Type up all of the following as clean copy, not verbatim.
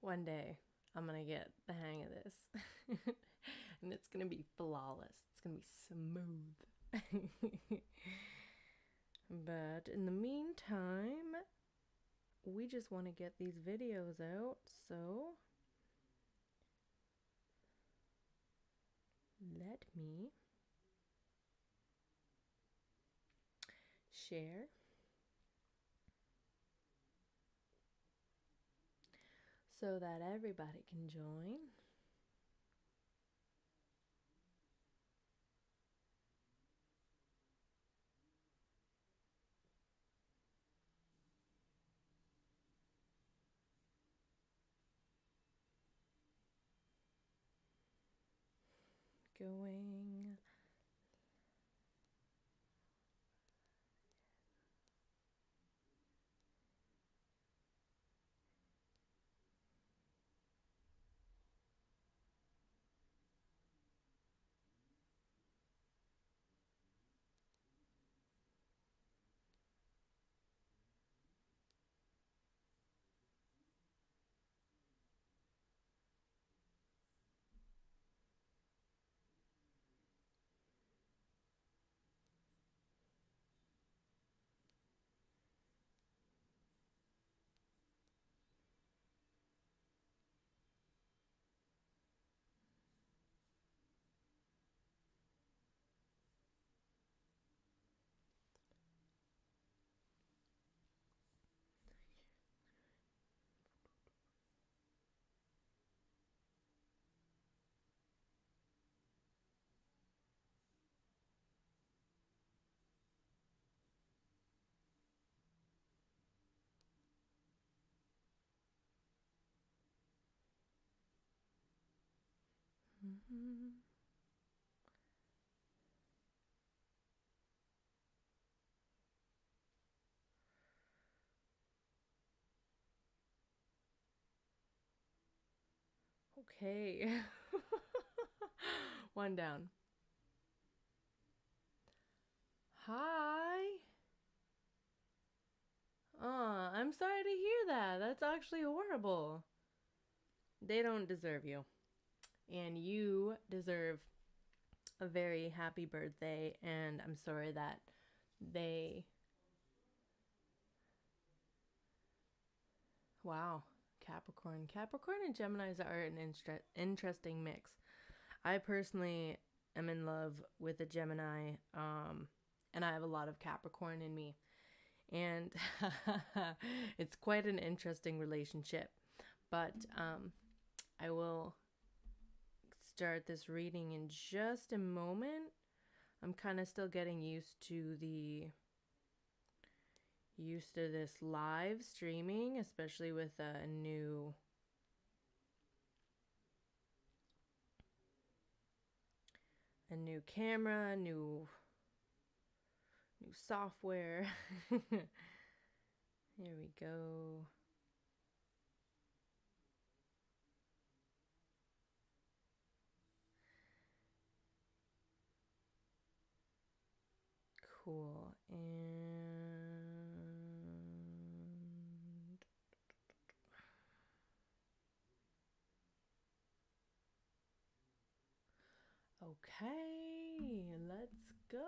One day, I'm gonna get the hang of this. And it's gonna be flawless. It's gonna be smooth. But in the meantime, we just want to get these videos out, so let me share so that everybody can join. Going. Mm-hmm. Okay. One down. Hi. I'm sorry to hear that. That's actually horrible. They don't deserve you. And you deserve a very happy birthday. And I'm sorry that they. Wow. Capricorn. Capricorn and Geminis are an interesting mix. I personally am in love with a Gemini, and I have a lot of Capricorn in me. And it's quite an interesting relationship. But I will start this reading in just a moment. I'm kind of still getting used to this live streaming, especially with a new camera, new software. Here we go. Cool. And okay, let's go.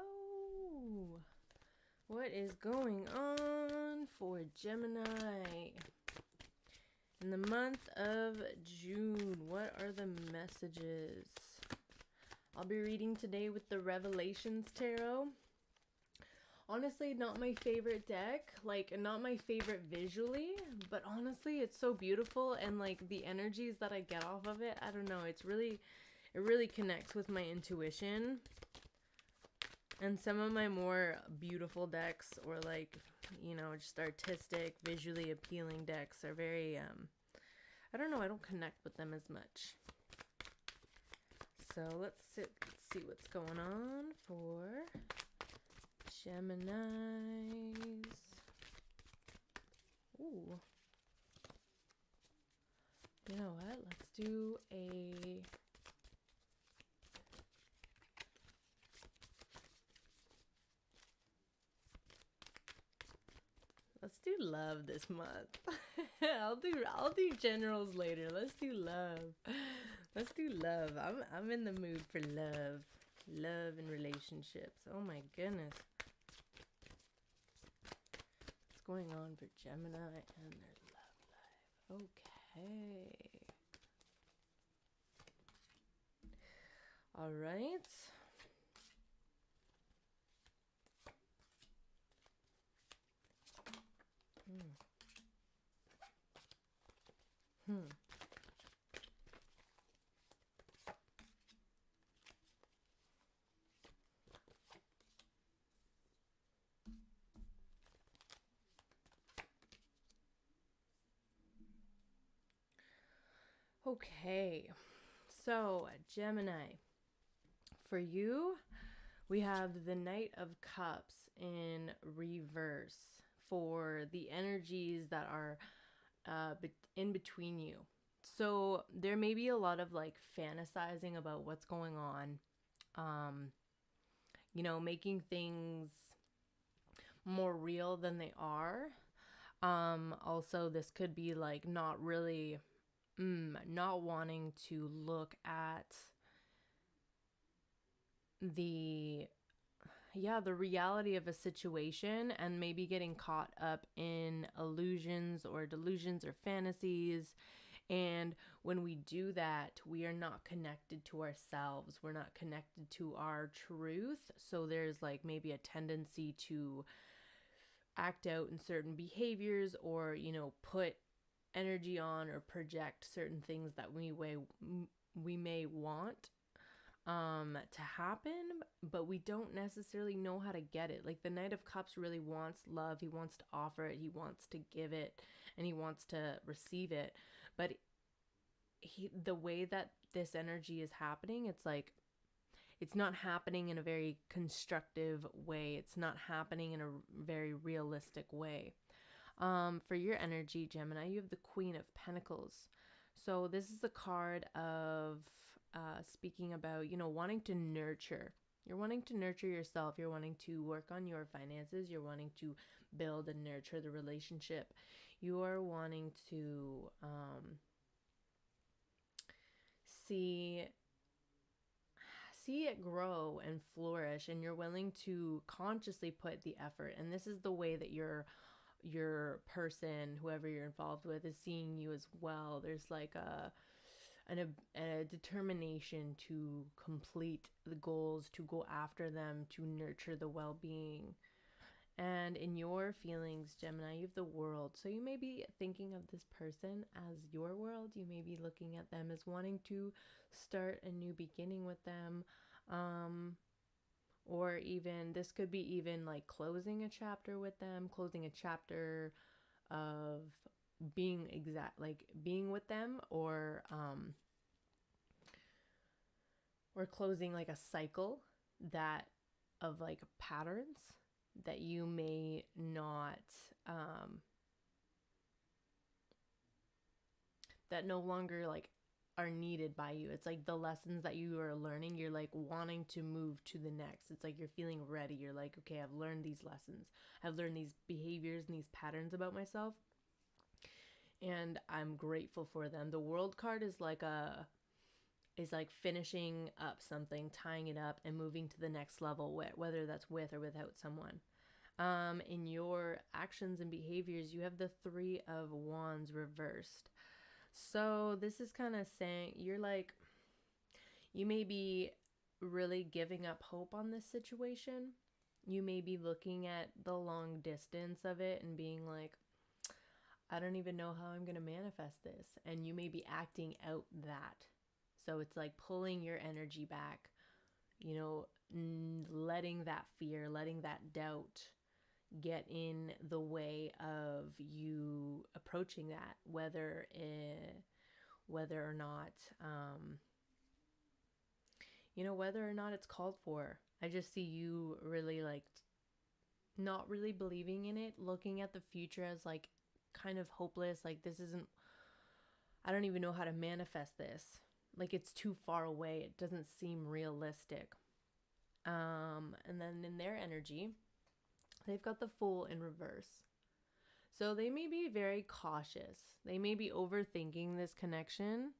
What is going on for Gemini in the month of June? What are the messages? I'll be reading today with the Revelations Tarot. Honestly, not my favorite deck, like not my favorite visually, but honestly, it's so beautiful, and like the energies that I get off of it, I don't know, it really connects with my intuition. And some of my more beautiful decks, or like, you know, just artistic, visually appealing decks are very, I don't know, I don't connect with them as much. So let's see what's going on for Geminis. Ooh. You know what? Let's do love this month. I'll do generals later. Let's do love. Let's do love. I'm in the mood for love. Love and relationships. Oh my goodness. What's going on for Gemini and their love life? Okay. All right. Okay. So, Gemini, for you, we have the Knight of Cups in reverse for the energies that are in between you. So there may be a lot of like fantasizing about what's going on, making things more real than they are. Also, this could be like not really, not wanting to look at the reality of a situation and maybe getting caught up in illusions or delusions or fantasies. And when we do that, we are not connected to ourselves. We're not connected to our truth. So there's like maybe a tendency to act out in certain behaviors or, put energy on or project certain things that we may want to happen, but we don't necessarily know how to get it. Like the Knight of Cups really wants love. He wants to offer it. He wants to give it, and he wants to receive it. But the way that this energy is happening, it's like it's not happening in a very constructive way. It's not happening in a very realistic way. For your energy, Gemini, you have the Queen of Pentacles. So this is a card of speaking about, wanting to nurture. You're wanting to nurture yourself. You're wanting to work on your finances. You're wanting to build and nurture the relationship. You are wanting to see it grow and flourish, and you're willing to consciously put the effort. And this is the way that your person, whoever you're involved with, is seeing you as well. There's like a determination to complete the goals, to go after them, to nurture the well-being. And in your feelings, Gemini, you have the World. So you may be thinking of this person as your world. You may be looking at them as wanting to start a new beginning with them. Or even, this could be even like closing a chapter with them, closing a chapter of being with them, or closing like a cycle of like patterns that you may not, that no longer like are needed by you. It's like the lessons that you are learning, you're like wanting to move to the next. It's like you're feeling ready. You're like, okay, I've learned these lessons. I've learned these behaviors and these patterns about myself, and I'm grateful for them. The World card is like finishing up something, tying it up, and moving to the next level, whether that's with or without someone. In your actions and behaviors, you have the Three of Wands reversed. So this is kind of saying you're like, you may be really giving up hope on this situation. You may be looking at the long distance of it and being like, I don't even know how I'm going to manifest this. And you may be acting out that. So it's like pulling your energy back, letting that fear, letting that doubt get in the way of you approaching that, whether or not, whether or not it's called for. I just see you really like not really believing in it, looking at the future as like kind of hopeless. Like I don't even know how to manifest this. Like it's too far away. It doesn't seem realistic. And then in their energy, they've got the Fool in reverse. So they may be very cautious. They may be overthinking this connection.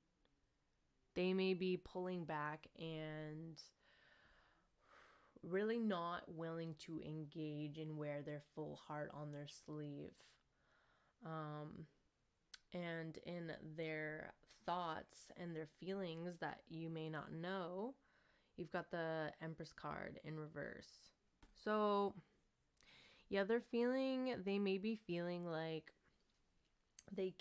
They may be pulling back and really not willing to engage and wear their full heart on their sleeve. And in their thoughts and their feelings that you may not know, you've got the Empress card in reverse. So, yeah, they may be feeling like they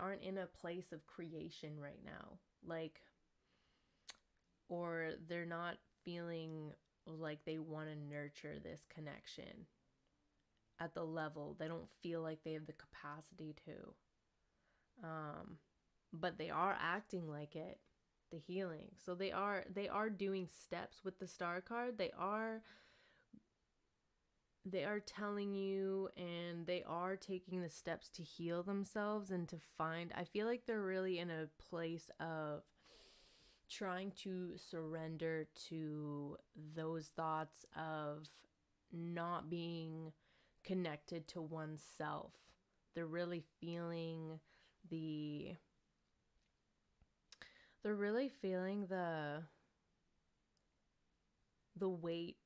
aren't in a place of creation right now. Like, or they're not feeling like they want to nurture this connection at the level. They don't feel like they have the capacity to. But they are acting like it, the healing. So they are doing steps with the Star card. They are telling you, and they are taking the steps to heal themselves and to find, I feel like they're really in a place of trying to surrender to those thoughts of not being connected to oneself. They're really feeling the weight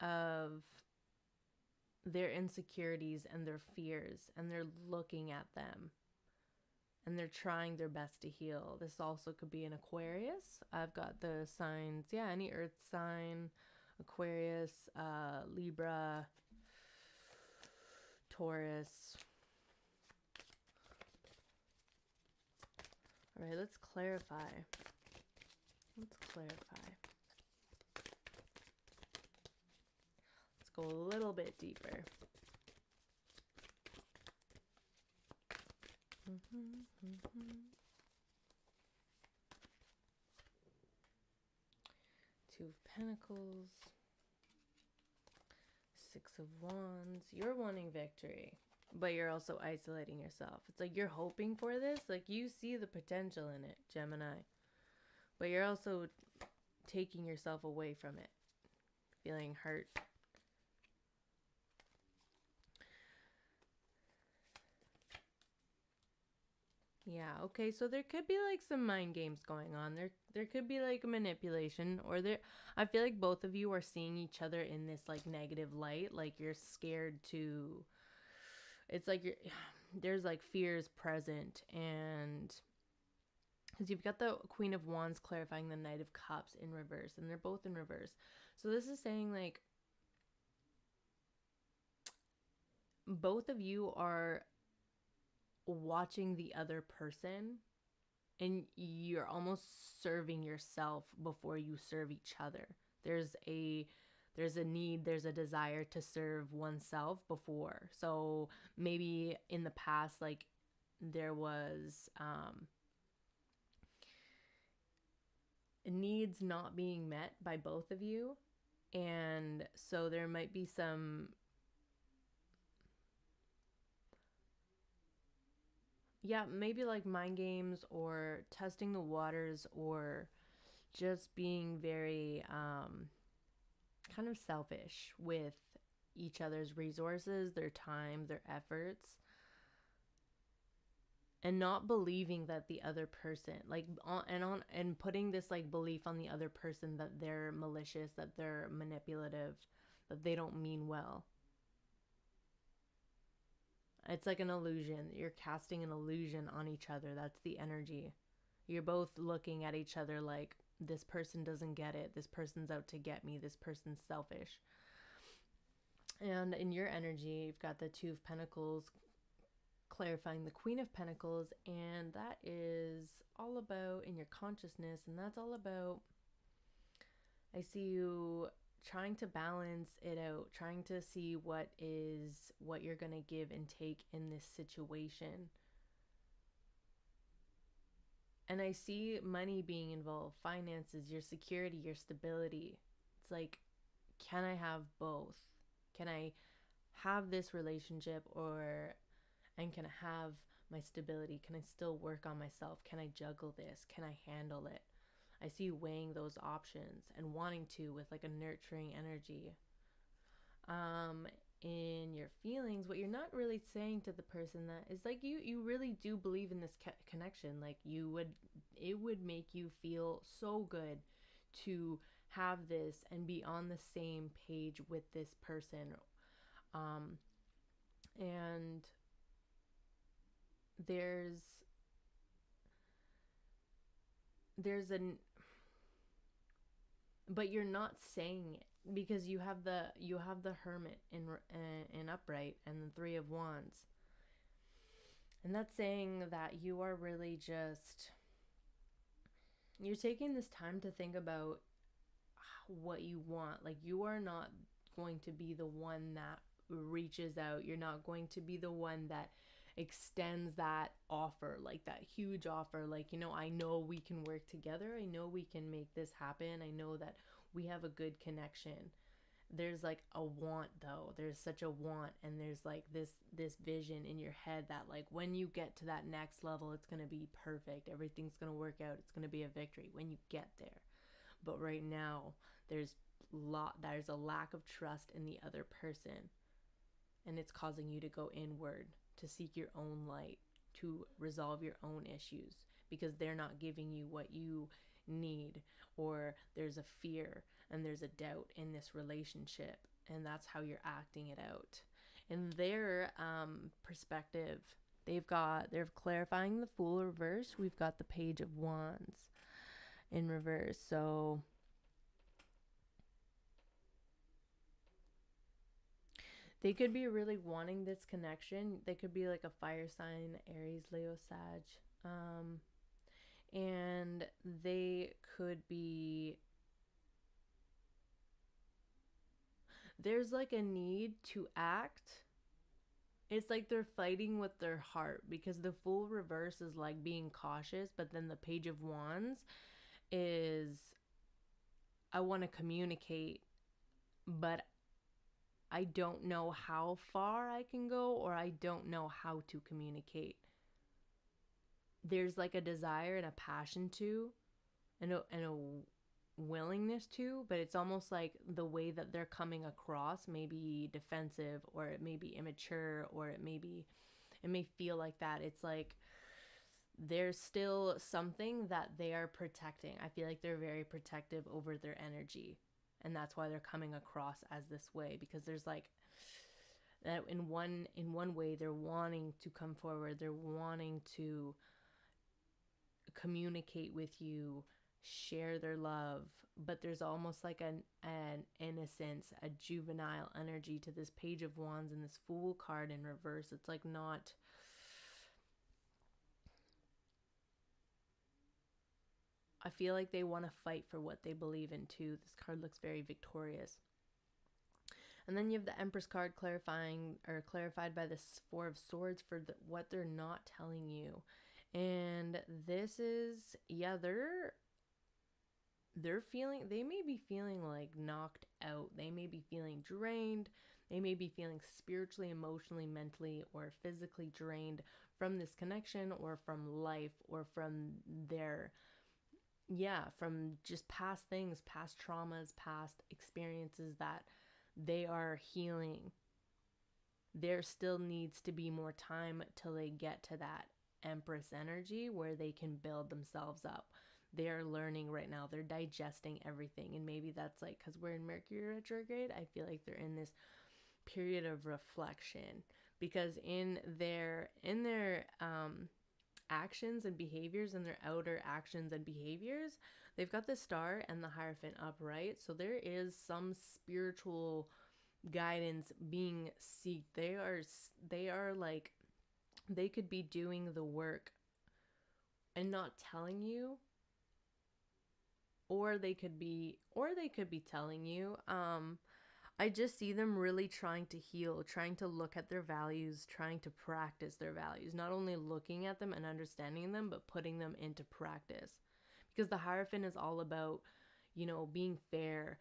of their insecurities and their fears, and they're looking at them and they're trying their best to heal. This also could be an Aquarius. I've got the signs, any earth sign, Aquarius, Libra, Taurus. All right, let's clarify. Let's go a little bit deeper. Two of Pentacles, Six of Wands. You're wanting victory, but you're also isolating yourself. It's like you're hoping for this. Like you see the potential in it, Gemini, but you're also taking yourself away from it, feeling hurt. Yeah, okay, so there could be like some mind games going on. There could be like a manipulation, or I feel like both of you are seeing each other in this like negative light, like you're scared to, it's like there's like fears present, and because you've got the Queen of Wands clarifying the Knight of Cups in reverse, and they're both in reverse. So this is saying like both of you are watching the other person, and you're almost serving yourself before you serve each other. There's a need, there's a desire to serve oneself before. So maybe in the past, like there was needs not being met by both of you, and so there might be some maybe like mind games or testing the waters, or just being very kind of selfish with each other's resources, their time, their efforts, and not believing that the other person, like and putting this like belief on the other person that they're malicious, that they're manipulative, that they don't mean well. It's like an illusion. You're casting an illusion on each other. That's the energy. You're both looking at each other like, this person doesn't get it. This person's out to get me. This person's selfish. And in your energy, you've got the Two of Pentacles clarifying the Queen of Pentacles. And that is all about in your consciousness. And that's all about, I see you trying to balance it out, trying to see what you're going to give and take in this situation. And I see money being involved, finances, your security, your stability. It's like, can I have both? Can I have this relationship, and can I have my stability? Can I still work on myself? Can I juggle this? Can I handle it? I see you weighing those options and wanting to with like a nurturing energy. in your feelings, what you're not really saying to the person that is like you really do believe in this connection. Like it would make you feel so good to have this and be on the same page with this person. And there's an but you're not saying it because you have the Hermit in upright and the Three of Wands, and that's saying that you are really just, you're taking this time to think about what you want. Like, you are not going to be the one that reaches out. You're not going to be the one that extends that offer, like that huge offer, like, I know we can work together, I know we can make this happen, I know that we have a good connection. There's like a want, though. There's such a want, and there's like this vision in your head that, like, when you get to that next level, it's going to be perfect, everything's going to work out, it's going to be a victory when you get there. But right now there's a lack of trust in the other person, and it's causing you to go inward, to seek your own light, to resolve your own issues, because they're not giving you what you need, or there's a fear and there's a doubt in this relationship, and that's how you're acting it out. In their perspective, they're clarifying the Fool reverse. We've got the Page of Wands in reverse. So they could be really wanting this connection. They could be like a fire sign, Aries, Leo, Sag. And they could be, there's like a need to act. It's like they're fighting with their heart, because the Fool reverse is like being cautious, but then the Page of Wands is, I want to communicate, but I don't know how far I can go, or I don't know how to communicate. There's like a desire and a passion to, and a willingness to, but it's almost like the way that they're coming across may be defensive, or it may be immature, or it may feel like that. It's like there's still something that they are protecting. I feel like they're very protective over their energy, and that's why they're coming across as this way, because there's like that in one way they're wanting to come forward, they're wanting to communicate with you, share their love, but there's almost like an innocence, a juvenile energy to this Page of Wands and this Fool card in reverse. It's like not, I feel like they want to fight for what they believe in too. This card looks very victorious. And then you have the Empress card clarified by this Four of Swords for what they're not telling you. And this is, yeah, they may be feeling like knocked out. They may be feeling drained. They may be feeling spiritually, emotionally, mentally, or physically drained from this connection, or from life, or from from just past things, past traumas, past experiences that they are healing. There still needs to be more time till they get to that Empress energy where they can build themselves up. They're learning right now. They're digesting everything. And maybe that's like, because we're in Mercury retrograde, I feel like they're in this period of reflection, because in their actions and behaviors, and their outer actions and behaviors, they've got the Star and the Hierophant upright. So there is some spiritual guidance being sought. They are like, they could be doing the work and not telling you, or they could be telling you. I just see them really trying to heal, trying to look at their values, trying to practice their values, not only looking at them and understanding them, but putting them into practice. Because the Hierophant is all about, being fair,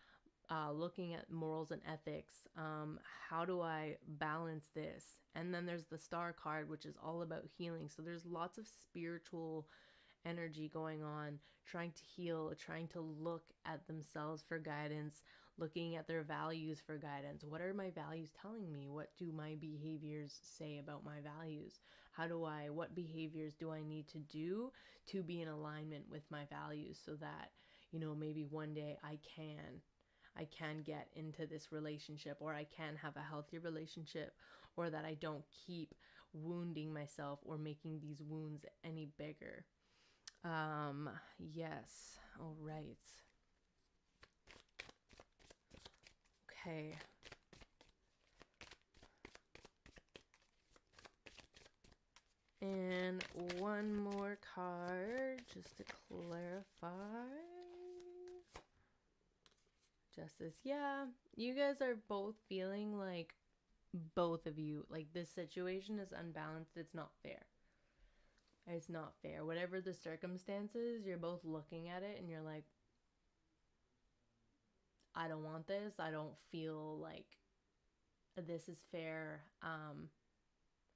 looking at morals and ethics. How do I balance this? And then there's the Star card, which is all about healing. So there's lots of spiritual energy going on, trying to heal, trying to look at themselves for guidance, looking at their values for guidance. What are my values telling me? What do my behaviors say about my values? What behaviors do I need to do to be in alignment with my values, so that, maybe one day I can get into this relationship, or I can have a healthy relationship, or that I don't keep wounding myself or making these wounds any bigger. Yes. All right. Okay. And one more card just to clarify. Justice. Yeah, you guys are both feeling like, both of you, like this situation is unbalanced. It's not fair. It's not fair. Whatever the circumstances, you're both looking at it and you're like, I don't want this. I don't feel like this is fair.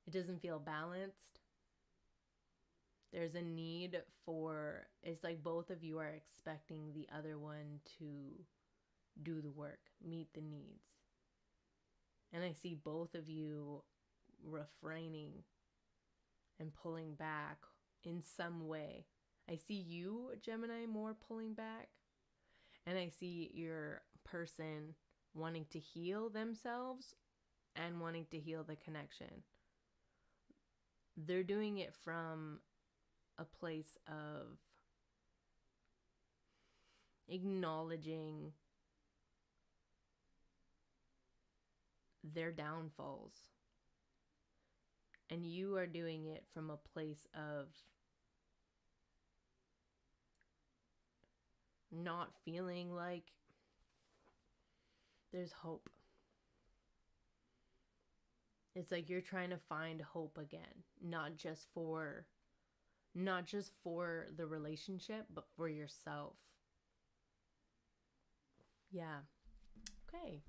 It doesn't feel balanced. There's a need for, it's like both of you are expecting the other one to do the work, meet the needs. And I see both of you refraining and pulling back in some way. I see you, Gemini, more pulling back. And I see your person wanting to heal themselves and wanting to heal the connection. They're doing it from a place of acknowledging their downfalls. And you are doing it from a place of not feeling like there's hope. It's like you're trying to find hope again, not just for the relationship, but for yourself. Yeah. Okay.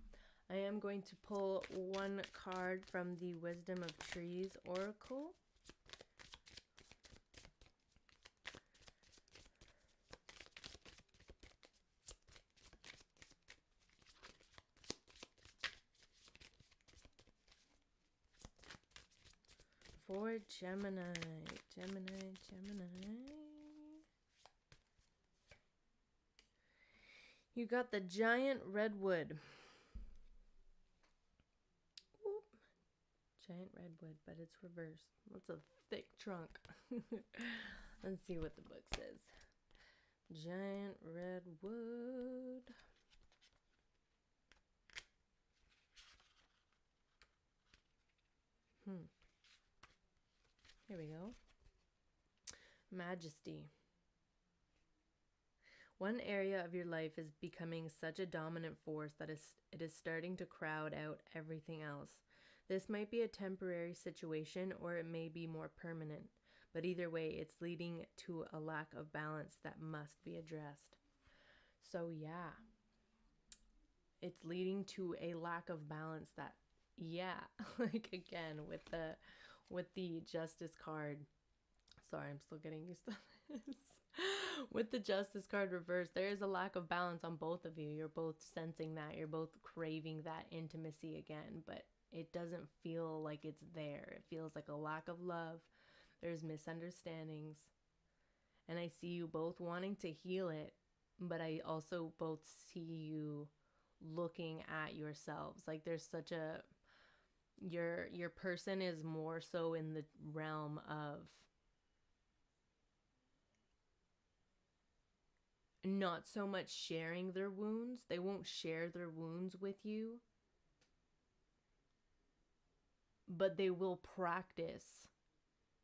I am going to pull one card from the Wisdom of Trees Oracle. For Gemini. You got the giant redwood. Oop. Giant redwood, but it's reversed. That's a thick trunk. Let's see what the book says. Giant redwood. Here we go. Majesty. One area of your life is becoming such a dominant force that it is starting to crowd out everything else. This might be a temporary situation, or it may be more permanent. But either way, it's leading to a lack of balance that must be addressed. So yeah, it's leading to a lack of balance that, yeah, like again with the Justice card. Sorry, I'm still getting used to this. With the Justice card reversed, there is a lack of balance on both of you. You're both sensing that. You're both craving that intimacy again, but it doesn't feel like it's there. It feels like a lack of love. There's misunderstandings. And I see you both wanting to heal it, but I also both see you looking at yourselves. Like there's such a... Your person is more so in the realm of not so much sharing their wounds. They won't share their wounds with you, but they will practice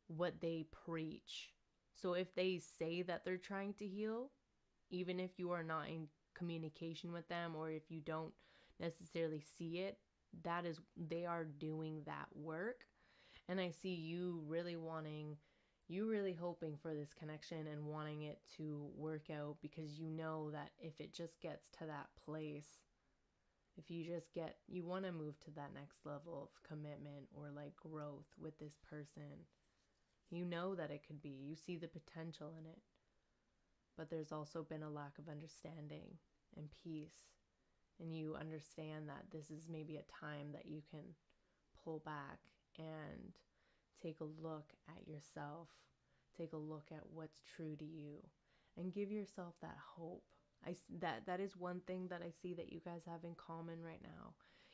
what they preach. So if they say that they're trying to heal, even if you are not in communication with them, or if you don't necessarily see it, they are doing that work. And I see you really hoping for this connection and wanting it to work out, because you know that if it just gets to that place, you want to move to that next level of commitment or like growth with this person. You know that it could be. You see the potential in it. But there's also been a lack of understanding and peace. and you understand that this is maybe a time that you can pull back and take a look at yourself, take a look at what's true to you, and give yourself that hope. That is one thing that I see that you guys have in common right now.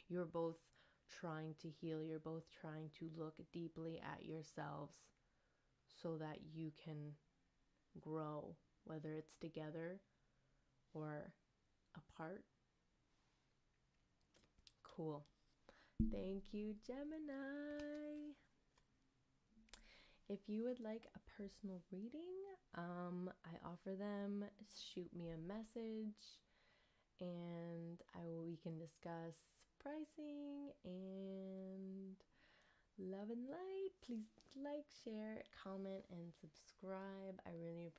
You're both trying to heal. You're both trying to look deeply at yourselves so that you can grow, whether it's together or apart. Cool. Thank you, Gemini. If you would like a personal reading, I offer them. Shoot me a message, and we can discuss pricing and love and light. Please like, share, comment, and subscribe. I really appreciate